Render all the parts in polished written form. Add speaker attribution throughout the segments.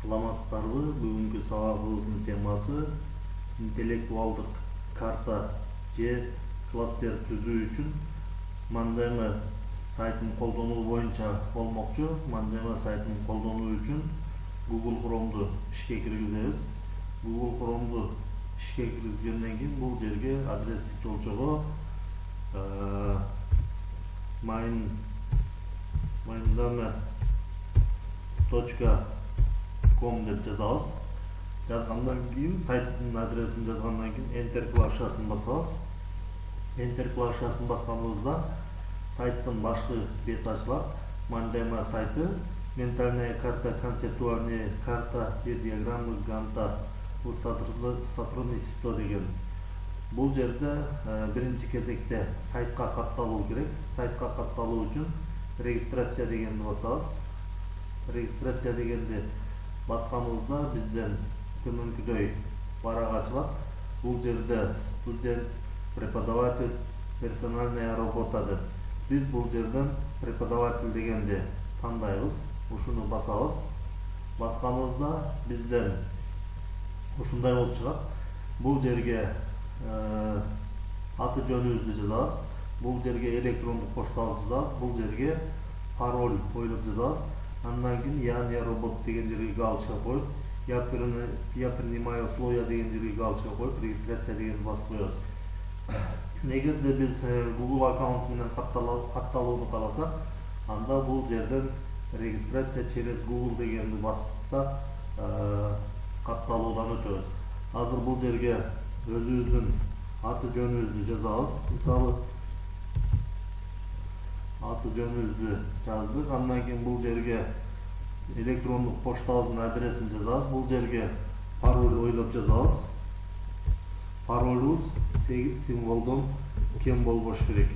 Speaker 1: Саламатсыздарбы? Бүгүнкү сабагыбыздын темасы интеллектуалдык карта же кластер түзүү үчүн Mandema сайтын колдонуу боюнча болмокчу. Mandema сайтын колдонуу үчүн Google Chrome'ду ишке киргизебиз. Google Chrome'ду ишке киргизгенден кийин бул жерге адрестик жолчого mandema.com деп жазабыз. Жазгандан кийин сайттын адресин жазгандан кийин Enter клавишасын басабыз. Enter клавишасын басканыбызда сайттын башкы бети ачылат. Mandema сайты ментальная карта, концептуальная карта и диаграммы Ганта в сотрудничество деген. Бул жерде биринчи кезекте сайтка катталуу керек. Сайтка катталуу үчүн регистрация дегенди басабыз. Регистрация дегенди басканыбызда бизден төмөнкүдөй барак ачылат. Бул жерде студент, преподаватель, персональная работа деп. Биз бул жерден преподаватель дегенди тандайбыз. Ушуну басабыз. Басканыбызда бизден ушундай болуп чыгат. Бул жерге аты жөнүбүздү жазабыз. Бул жерге электрондук поштабызды жазабыз. Бул жерге пароль коюп жазабыз. Андан кийин я робот деген жерге галочка коюп, я принимаю условия деген жерге галочка коюп, регистрация дегенди басып коебуз. Эгерде биз Google аккаунт менен катталууну кааласак, анда бул жерден регистрация через Google дегенди бассак, катталуудан өтөбүз. Азыр бул жерге өзүбүздүн аты жөнүбүздү жазабыз. Мисалы аты жөнүбүздү жаздык. Андан кийин бул жерге электрондук поштабыздын адресин жазабыз. Бул жерге пароль ойлоп жазабыз. Паролубуз 8 символдон кем болбош керек.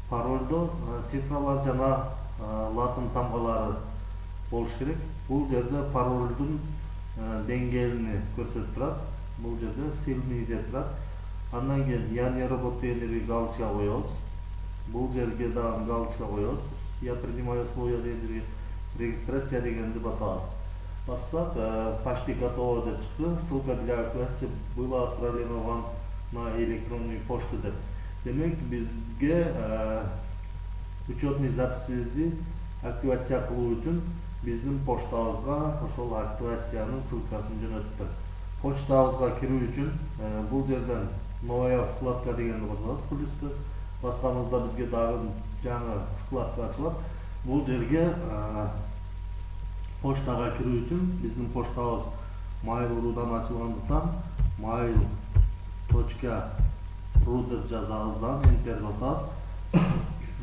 Speaker 1: Парольдо цифралар жана латын тамгалары болуш керек. Бул жерде парольдун деңгээлини көрсөтүп турат. Бул жерде сильный деп турат. Андан кийин я не робот деген жерге галочка коебуз. Бул жерге дагы галочка коебуз. Я принимаю условия деген жерге регистрация дегенди басабыз. Бассак почти готово деп чыкты. Ссылка для активации была отправлена вам на электронную почту деп. Демек бизге учетный записибизди активация кылуу үчүн биздин поштабызга ошол активациянын ссылкасын жөнөттү. Почтабызга кирүү үчүн бул жерден новая вкладка дегенди басабыз. Плюсту басканыбызда бизге дагы жаңы вкладка ачылат. Бул жерге почтага кирүү үчүн биздин поштабыз mail.ru-дан ачылгандыктан mail.ru деп жазабыздан Enter басабыз.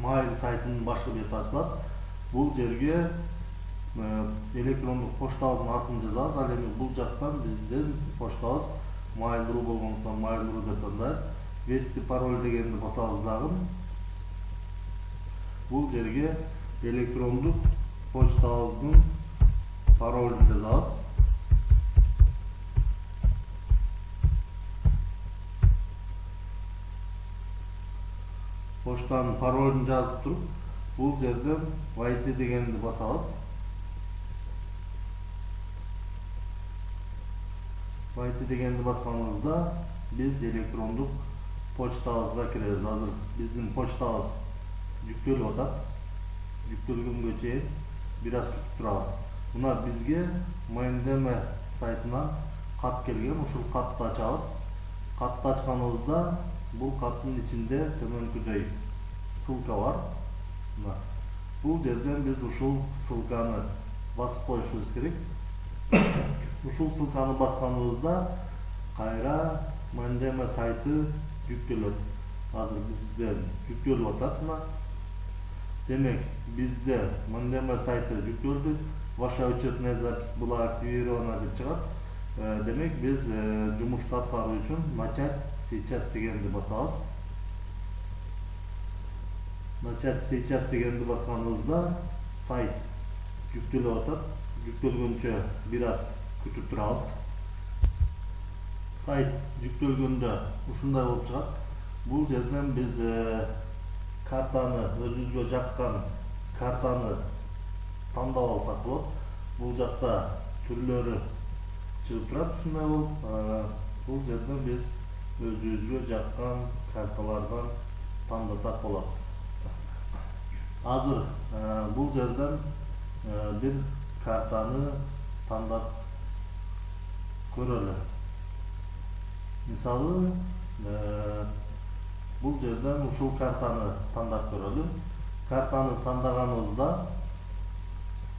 Speaker 1: Mail сайтынын башкы бети ачылат. Бул жерге электрондук поштабыздын атын жазабыз. Ал эми бул жактан биздин поштабыз mail.ru болгондуктан mail.ru деп тандайбыз. Ввести пароль дегенди басабыз дагы. Бул жерге электрондук почтабыздын паролун жазабыз. Поштанын паролун жазып туруп, бул жерден войти дегенди басабыз. Войти дегенди басканыбызда биз электрондук почтабызга киребиз. Азыр биздин почтабыз жүктөлүп атат. Жүктөлгөнгө чейин бир аз күтүп турабыз. Мына бизге Mandema сайтынан кат келген. Ушул катты ачабыз. Катты ачканыбызда бул каттын ичинде төмөнкүдөй ссылка бар. Бул жерден биз ушул ссылканы басып коюшубуз керек. Ушул ссылканы басканыбызда кайра Mandema сайты жүктөлөт. Азыр бизде жүктөлүп атат. Демек бизде Mandema сайты жүктөлдү. Ваша учетная запись была активирована деп чыгат. Демек биз жумушту аткаруу үчүн начать сейчас дегенди басабыз. Начать сейчас дегенди басканыбызда сайт жүктөлүп атат. Жүктөлгөнчө бир аз күтүп турабыз. Сайт жүктөлгөндө ушундай болуп чыгат. Бул жерден биз картаны, өзүбүзгө жаккан картаны тандап алсак болот. Бул жакта түрлөрү чыгып турат. Ушундай болуп, бул жерден биз өзүбүзгө жаккан карталардан тандасак болот. Азыр бул жерден бир картаны тандап көрөлү. Мисалы, бул жерден ушул картаны тандап көрөлү. Картаны тандаганыбызда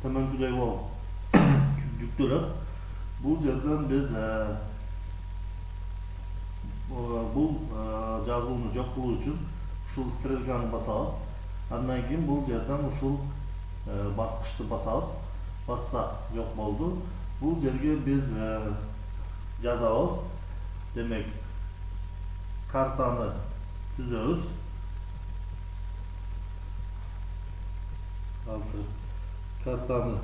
Speaker 1: төмөнкүдөй болуп жүктөлөт. Бул жерден биз бул жазууну жок кылуу үчүн ушул стрелканы басабыз. Андан кийин бул жерден ушул баскычты басабыз. Бассак жок болду. Бул жерге биз жазабыз. Демек, картаны түзөбүз. Азыр картаны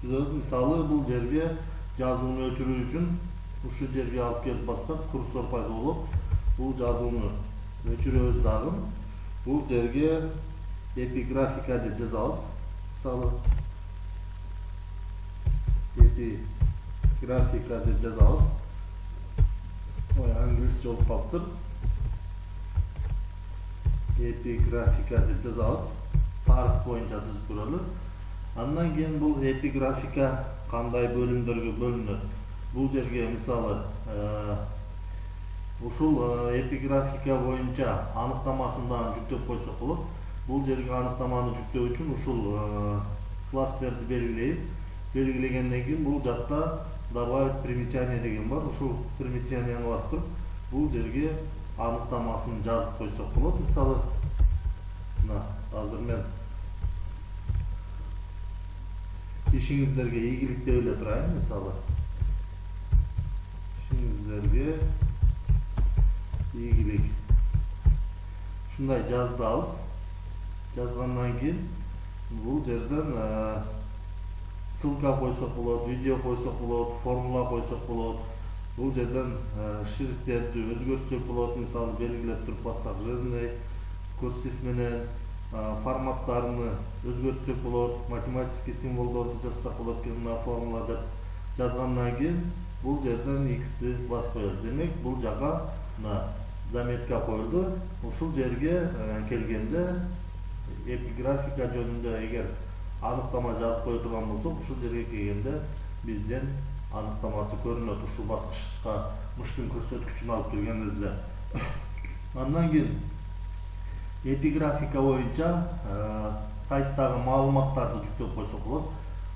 Speaker 1: түзөбүз. Мисалы, бул жерге жазууну өчүрүү үчүн ушул жерге алып келип бассак, курсор пайда болуп, бул жазууну өчүрөбүз дагы. Бул жерге эпиграфика деп жазабыз. Мисалы, эпиграфика деп жазабыз. Ой, англисче болуп калыптыр. Эпиграфика деп жазабыз. Тарых боюнча түзүп көрөлү. Андан кийин бул эпиграфика кандай бөлүмдөргө бөлүнөт? Бул жерге мисалы ушул эпиграфика боюнча аныктамасын дагы жүктөп койсок болот. Бул жерге аныктаманы жүктөө үчүн ушул класстерди белгилейбиз. Белгилегенден кийин бул жакта добавить примечание деген бар. Ушул примечанияны басып бул жерге аныктамасын жазып койсок болот. Мисалы, азыр мен ишиңиздерге ийгилик деп эле турайын. Мисалы, ишиңиздерге ийгилик. Ушундай жаздабыз. Жазгандан кийин бул жерден ссылка койсок болот, видео койсок болот, формула койсок болот. Бул жерден шрифттерди өзгөртсөк болот. Мисалы, белгилеп туруп бассак, жирный, курсив менен форматтарыны өзгөртсөк болот, математический символдорду жазсак болот, мына формула деп жазгандан кийин бул жерден X'ти басып коебуз. Демек, бул жака мына заметка коюлду. Ушул жерге келгенде эпиграфика жөнүндө эгер аныктама жазып кое турган болсок, ушул жерге келгенде бизден аныктамасы көрүнөт. Ушул баскычка мыштын көрсөткүчүн алып келгенибизде. Андан кийин эпиграфика боюнча сайттагы маалыматтарды жүктөп койсок болот.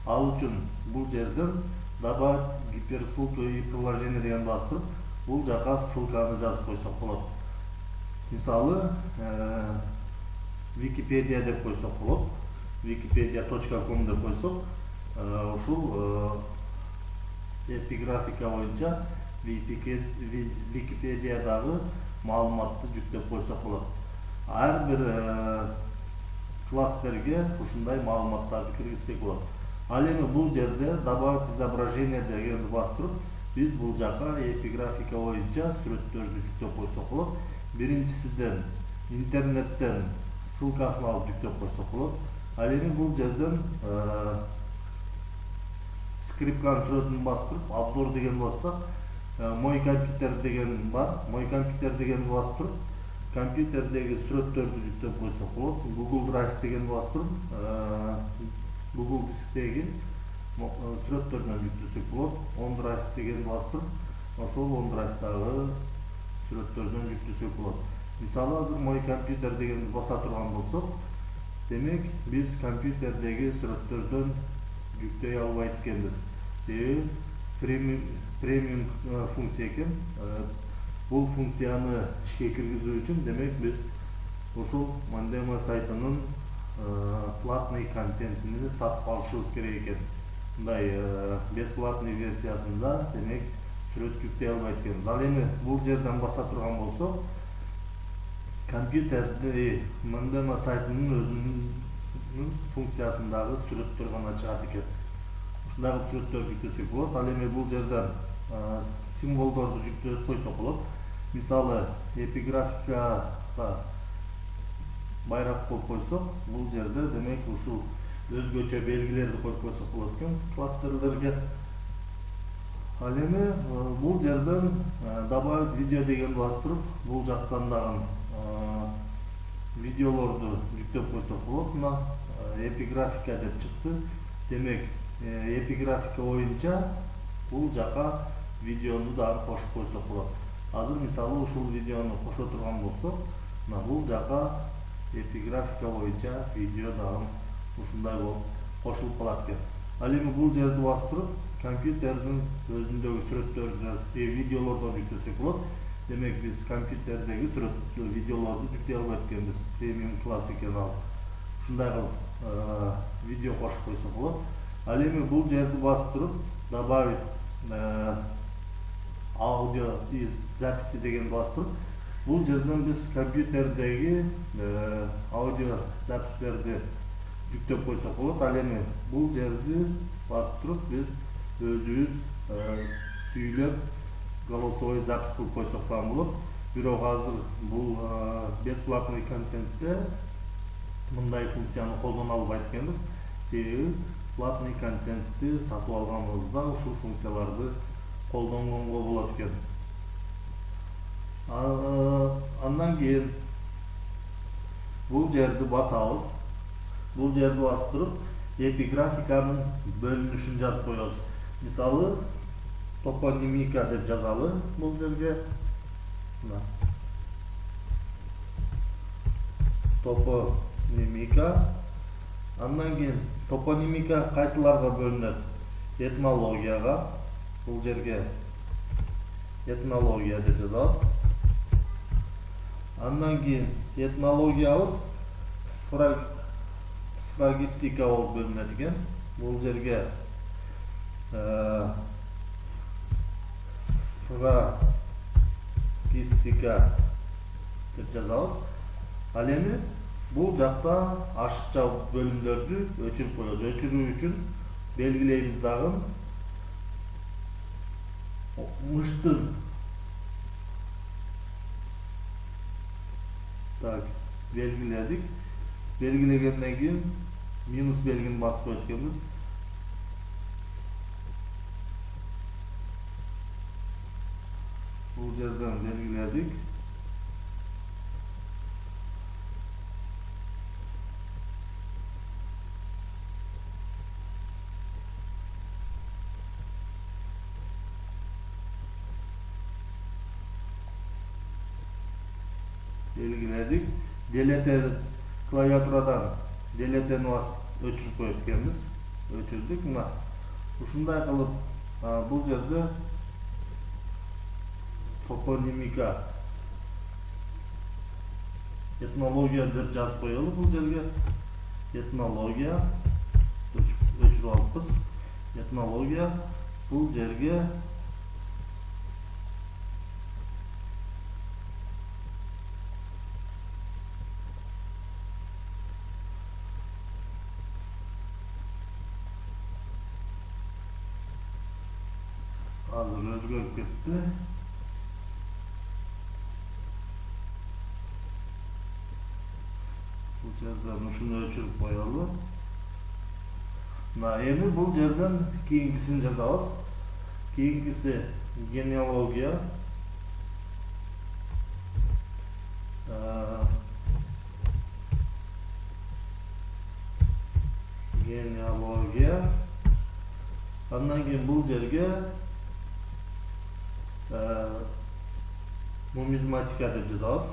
Speaker 1: Ал үчүн бул жерден добавить гиперссылку и приложение деген басып туруп, бул жака ссылканы жазып койсок болот. Мисалы, Википедия деп койсок болот. wikipedia.com деп койсок, ушул эпиграфика боюнча Википедиядагы маалыматты жүктөп койсок болот. Ар бир класстерге ушундай маалыматтарды киргизсек болот. Ал эми бул жерде добавить изображение дегенди басып туруп, биз бул жака эпиграфика боюнча сүрөттөрдү жүктөп койсок болот. Биринчисиден интернеттен ссылкасын алып жүктөп койсок болот. Ал эми бул жерден скрипканын сүрөтүн басып туруп, обзор деген бассак, мой компьютер деген бар. Мой компьютер дегенди басып туруп, компьютердеги сүрөттөрдү жүктөп койсок болот. Google Drive деген басып туруп, Google дисктеги сүрөттөрдөн жүктөсөк болот. OneDrive деген басып туруп, ошол OneDrive'дагы сүрөттөрдөн жүктөсөк болот. Мисалы, азыр мой компьютер дегенди баса турган болсок, демек биз компьютердеги сүрөттөрдөн жүктөй албайт экенбиз. Себеби премиум функция экен. Бул функцияны ишке киргизүү үчүн демек биз ушул Mandemo сайтынын платный контентini сатып алышыбыз керек экен. Мындай бесплатный версиясында демек сүрөт жүктөй албайт экенбиз. Ал эми бул жерден баса турган болсок, Компьютерде мындема сайтынын өзүнүн функциясындагы сүрөттөр гана чыгат экен. Ушундагы сүрөттөр жүктөсөк болот. Ал эми бул жерден символдорду жүктөп койсок болот. Мисалы, эпиграфикага байрак коюп койсок, бул жерде демек ушул өзгөчө белгилерди коюп койсок болот экен кластерлерге. Ал эми бул жерден добавить видео деген бастырып, бул жактан дагы видеолорду жүктөп койсок болот. Мына эпиграфика деп чыкты. Демек, эпиграфика боюнча бул жака видеону дагы кошуп койсок болот. Азыр мисалы ушул видеону кошо турган болсок, мына бул жака эпиграфика боюнча видео дагы ушундай болуп кошулуп калат экен. Ал эми бул жерди басып туруп, компьютердин өзүндөгү сүрөттөрдү, видеолордон жүктөсөк болот. Демек, биз компьютердеги сүрөт видеолорду жүктөй албайт экенбиз. Премиум класс экен ал. Ушундай кылып видео кошуп койсок болот. Ал эми бул жерди басып туруп, добавить аудио из записи деген басып туруп, бул жерден биз компьютердеги аудио запистерди жүктөп койсок болот. Ал эми бул жерди басып туруп, биз өзүбүз сүйлөп голосовой запись кылып койсок дагы болот. Бирок азыр бул бесплатный контентте мындай функцияны колдоно албайт экенбиз. Себеби платный контентти сатып алганыбызда ушул функцияларды колдонгонго болот экен. Андан кийин бул жерди басабыз. Бул жерди басып туруп, эпиграфиканын бөлүнүшүн жазып коебуз. Мисалы, топонимика деп жазалы бул жерге. Топонимика. Андан кийин топонимика кайсыларга бөлүнөт? Этнологияга. Бул жерге этнология деп жазабыз. Андан кийин этнологиябыз сфрагистика болуп бөлүнөт экен. Бул жерге сфрагистика деп жазабыз. Ал эми бул жакта ашыкча бөлүмдөрдү өчүрүп коебуз. Өчүрүү үчүн белгилейбиз дагы мыштын. Так, белгиледик. Белгилегенден кийин минус белгини басып коет экенбиз. Бул жерден белгиледик. Белгиледик. Делете клавиатурадан делетени басып өчүрүп коет экенбиз. Өчүрдүк. Мына ушундай кылып бул жерде топонимика этнология деп жазып коелу. Бул жерге этнология өчүрүп алыппыз. Этнология бул жерге азыр өзгөрүп кетти. Бул жерден ушуну өчүрүп коелу. Мына эми бул жерден кийинкисин жазабыз. Кийинкиси генеалогия. Генеалогия. Андан кийин бул жерге нумизматика деп жазабыз.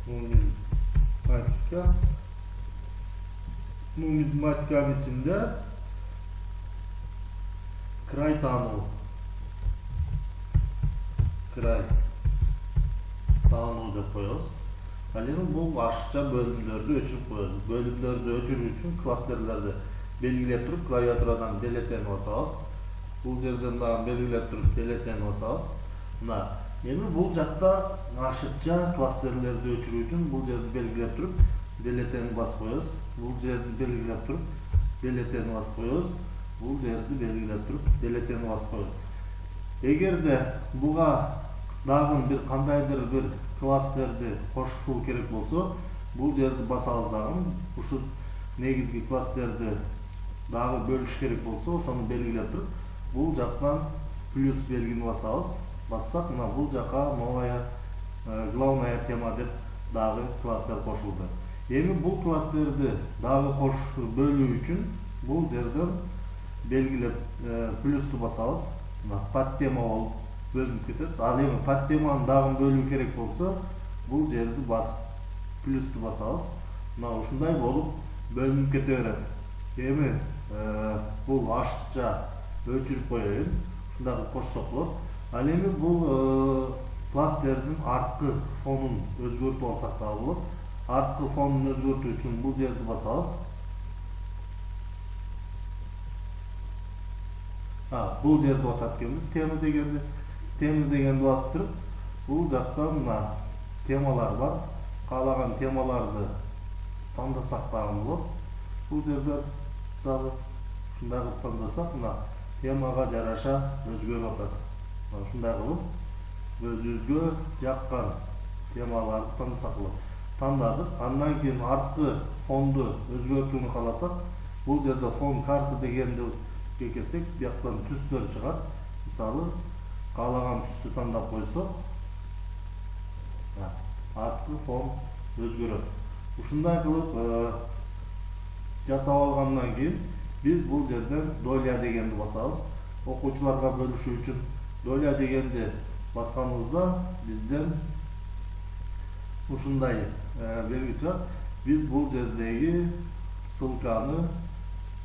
Speaker 1: Нумизматика. Нумизматиканын ичинде край таануу. Край таануу деп коебуз. Ал эми бул ашыкча бөлүмдөрдү өчүрүп коебуз. Бөлүмдөрдү өчүрүү үчүн класстерлерди белгилеп туруп, клавиатурадан делетени басабыз. Бул жерден дагы белгилеп туруп делетени басабыз. Мына Эми бул жакта ашыкча кластерлерди өчүрүү үчүн бул жерди белгилеп туруп делетени басып коебуз. Бул жерди белгилеп туруп делетени басып коебуз. Бул жерди белгилеп туруп делетени басып коебуз. Эгерде буга дагы бир кандайдыр бир класстерди кошушуу керек болсо, бул жерди басабыз дагы. Ушул негизги класстерди дагы бөлүш керек болсо, ошону белгилеп туруп, бул жактан плюс белгини басабыз. Бассак, мына бул жака новая главная тема деп дагы класстер кошулду. Эми бул класстерди дагы бөлүү үчүн бул жерден белгилеп плюсту басабыз. Мына подтема болуп бөлүнүп кетет. Ал эми подтеманы дагы бөлүү керек болсо, бул жерди басып плюсту басабыз. Мына ушундай болуп бөлүнүп кете берет. Эми бул ашыкча өчүрүп коеюн. Ушундай кылып кошсок болот. Ал эми бул класстердин арткы фонун өзгөртүп алсак да болот. Арткы фонун өзгөртүү үчүн бул жерди басабыз. Бул жерди басат экенбиз. Тема дегенди басып туруп, бул жакта мына темалар бар. Каалаган темаларды тандасак дагы болот. Бул жерде мисалы ушундай кылып тандасак, мына темага жараша өзгөрүп атат. Ушундай кылып өзүбүзгө жаккан темаларды тандасак болот. Тандадык. Андан кийин арткы фонду өзгөртүүнү кааласак, бул жерде фон карты дегенди келсек, бияктан түстөр чыгат. Мисалы, каалаган түстү тандап койсок, арткы фон өзгөрөт. Ушундай кылып жасап алгандан кийин биз бул жерден доля дегенди басабыз. Окуучуларга бөлүшүү үчүн доля дегенди басканыбызда бизден ушундай белги чыгат. Биз бул жердеги ссылканы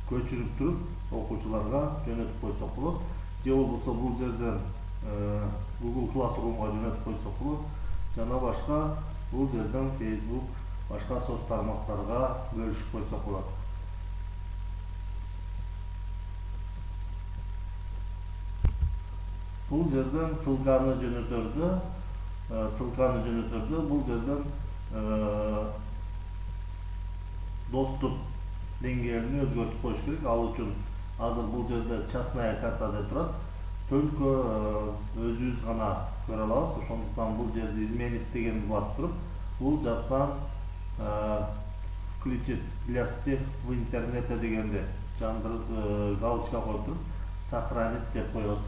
Speaker 1: көчүрүп туруп окуучуларга жөнөтүп койсок болот. Же болбосо бул жерден Google Classroom'га жөнөтүп койсок болот. Жана башка бул жерден Facebook, башка соц тармактарга бөлүшүп койсок болот. Бул жерден ссылканы жөнөтөрдө, бул жерден доступ деңгээлин өзгөртүп коюш керек. Ал үчүн азыр бул жерде частная карта деп турат. Только өзүбүз гана көрө алабыз. Ошондуктан бул жерде изменить дегенди басып туруп, бул жактан включить для всех в интернете дегенди жандырып галочка коюп туруп, сохранить деп коебуз.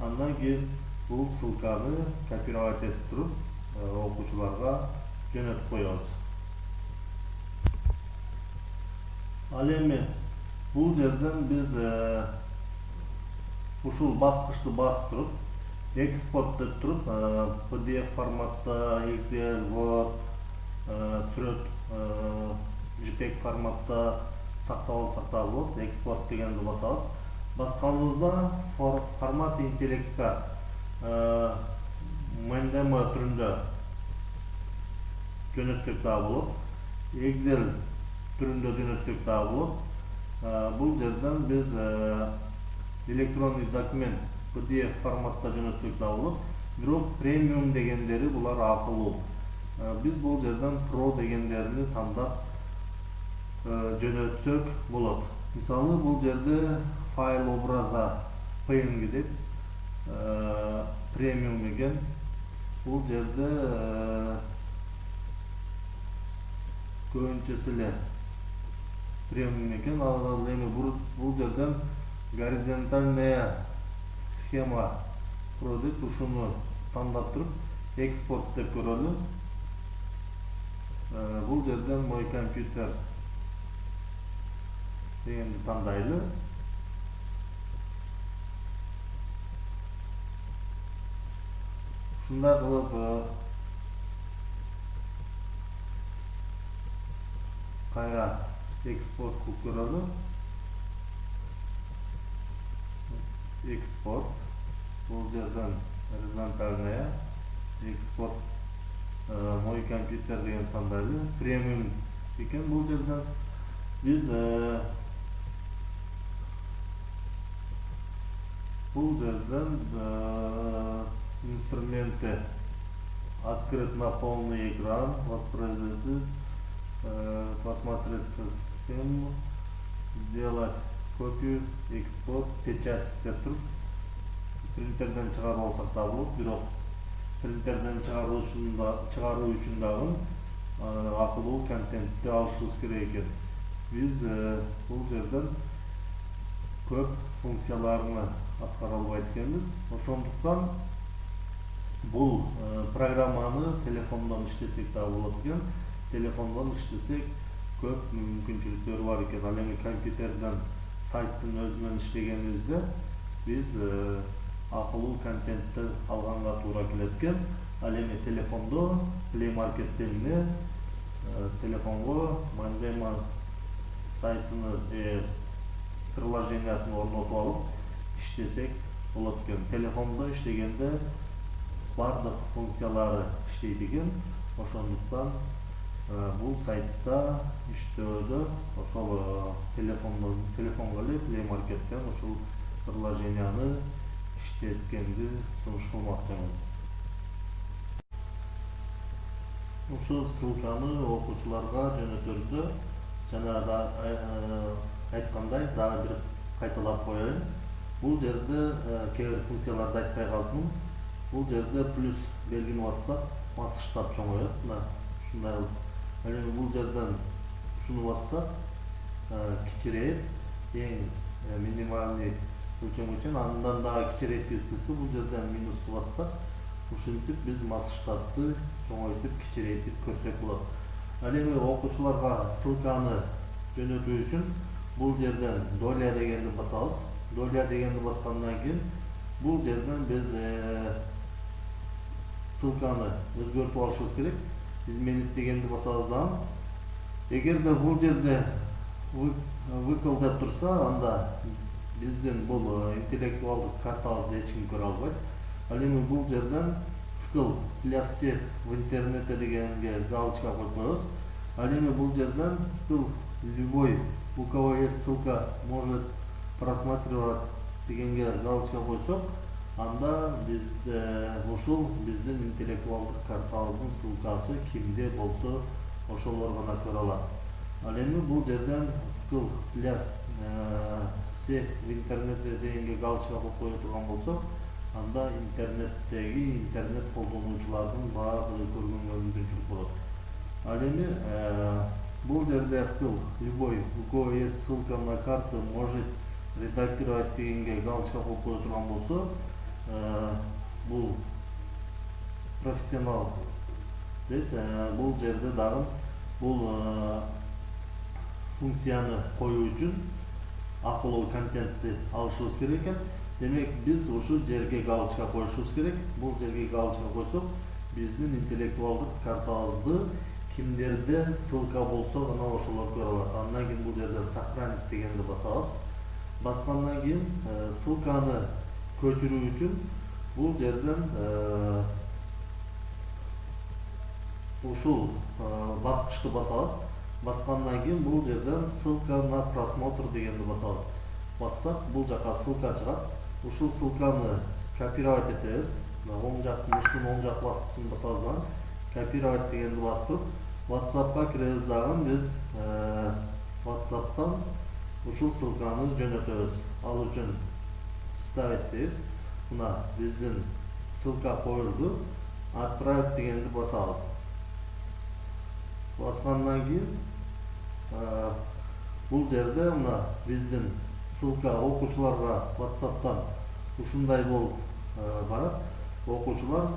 Speaker 1: Андан кийин бул ссылканы копировать этип туруп, окуучуларга жөнөтүп коебуз. Ал эми бул жерден биз ушул баскычты басып туруп, экспорт деп туруп, PDF форматта, Excel, Word, сүрөт, JPEG форматта сактап алсак да болот. Экспорт дегенди басабыз. Басканыбызда формат интеллектка мендема түрүндө жөнөтсөк да болот. Excel түрүндө жөнөтсөк да болот. Бул жерден биз электронный документ PDF форматта жөнөтсөк да болот. Бирок премиум дегендери булар акылуу. Биз бул жерден Pro дегендерини тандап жөнөтсөк болот. Мисалы, бул жерде файл образа PNG деп премиум экен. Бул жерде көбүнчөсү эле премиум экен. Ал эми бул жерден горизонтальная схема Pro деп ушуну тандап туруп, экспорт деп көрөлү. Бул жерден мой компьютер дегенди тандайлы. Ушундай кылып кайра экспорт кылып көрөлү. Экспорт. Бул жерден горизонтальная экспорт мой компьютер деген тандайлы. Премиум экен бул жерден. Биз бул жерден инструменты открыть на полный экран, воспроизвести, посмотреть схему, сделать копию, экспорт, печать деп туруп принтерден чыгарып алсак да болот. Бирок принтерден чыгаруу үчүн дагы акылуу контентти алышыбыз керек экен. Биз бул жерден көп функцияларны аткара албайт экенбиз. Ошондуктан бул программаны телефондон иштесек да болот экен. Телефондон иштесек көп мүмкүнчүлүктөр бар экен. Ал эми компьютерден сайттын өзүнөн иштегенибизде биз акылуу контентти алганга туура келет экен. Ал эми телефондо Play Market'ten эмне телефонго Mandema сайтыны приложениясын орнотуп алып иштесек болот экен. Телефондо иштегенде бардык функциялары иштейт экен. Ошондуктан бул сайтта иштөөдө ошол телефонго эле Play Market'ten ушул приложенияны иштеткенди сунуш кылмакчымын. Ушул ссылканы окуучуларга жөнөтөрдө жана айткандай дагы бир кайталап коеюн. Бул жерде кээ бир функцияларды айтпай калдым. Бул жерде плюс белгини бассак, баскычтап чоңоет. Мына ушундай кылып. Ал эми бул жерден ушуну бассак, кичирейет. Эң минимальный өлчөмгө андан дагы кичирейткибиз келсе, бул жерден минусту бассак, ушинтип биз масштабты чоңойтуп, кичирейтип көрсөк болот. Ал эми окуучуларга ссылканы жөнөтүү үчүн бул жерден доля дегенди басабыз. Доля дегенди баскандан кийин бул жерден биз ссылканы өзгөртүп алышыбыз керек. Изменить дегенди басабыз дагы. Эгерде бул жерде выкл деп турса, анда биздин бул интеллектуалдык картабызды эч ким көрө албайт. Ал эми бул жерден вкл для всех в интернете дегенге галочка коюп коебуз. Ал эми бул жерден вкл любой, у кого есть ссылка, может просматривать дегенге галочка койсок, анда ушул биздин интеллектуалдык картабыздын ссылкасы кимде болсо ошолор гана көрө алат. Ал эми бул жерден вкл для всех в интернете дегенге галочка коюп кое турган болсок, анда интернет колдонуучулардын баардыгы көргөнгө мүмкүнчүлүк болот. Ал эми бул жерде вкл любой, у кого есть ссылка на карту, может редактировать дегенге галочка коюп кое турган болсо, бул профессионал дейт. Бул жерде дагы бул функцияны коюу үчүн акылуу контентти алышыбыз керек экен. Демек биз ушул жерге галочка коюшубуз керек. Бул жерге галочка койсок, биздин интеллектуалдык картабызды кимдерде ссылка болсо гана ошолор көрө алат. Андан кийин бул жерде сохранить дегенди басабыз. Баскандан кийин ссылканы көчүрүү үчүн бул жерден ушул баскычты басабыз. Баскандан кийин бул жерден ссылка на просмотр дегенди басабыз. Бассак, бул жака ссылка чыгат. Ушул ссылканы копировать этебиз. Оң жактын мыштын оң жак баскычын басабыз. Копировать дегенди басып туруп, WhatsApp'ка киребиз дагы биз WhatsApp'тан ушул ссылканы жөнөтөбүз. Ал үчүн ставить дейбиз. Мына биздин ссылка коюлду. Отправить дегенди басабыз. Баскандан кийин бул жерде мына биздин ссылка окуучуларга WhatsApp'тан ушундай болуп барат. Окуучулар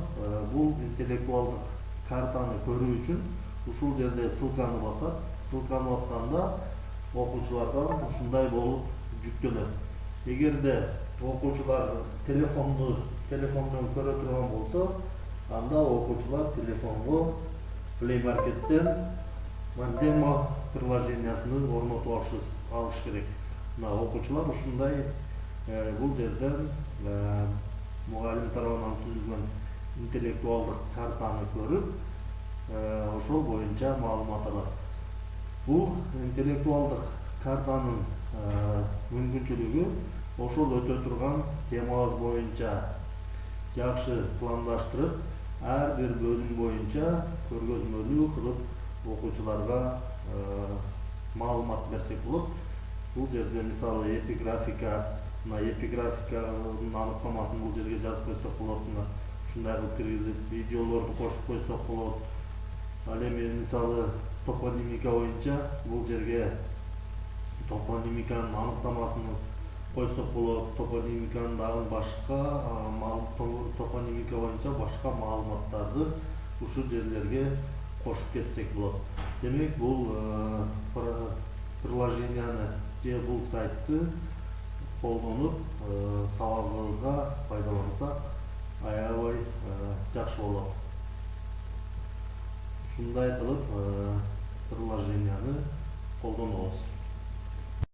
Speaker 1: бул интеллектуалдык картаны көрүү үчүн ушул жерде ссылканы басат. Ссылканы басканда окуучуларга ушундай болуп жүктөлөт. Эгерде окуучулар телефондон көрө турган болсо, анда окуучулар телефонго Play Market'ten Mandema приложениясын орнотуп алыш керек. Мына окуучулар ушундай бул жерден мугалим тарабынан түзүлгөн интеллектуалдык картаны көрүп, ошол боюнча маалымат алат. Бул интеллектуалдык картанын мүмкүнчүлүгү ошол өтө турган темабыз боюнча жакшы пландаштырып, ар бир бөлүм боюнча көргөзмөлүү кылып окуучуларга маалымат берсек болот. Бул жерде мисалы эпиграфиканын аныктамасын бул жерге жазып койсок болот. Ушундай кылып киргизип видеолорду кошуп койсок болот. Ал эми мисалы топонимика боюнча бул жерге топонимиканын аныктамасын койсок болот. Топонимиканын дагы башка топонимика боюнча башка маалыматтарды ушул жерлерге кошуп кетсек болот. Демек бул приложенияны же бул сайтты колдонуп сабагыбызга пайдалансак аябай жакшы болот. Ушундай кылып приложенияны колдонобуз.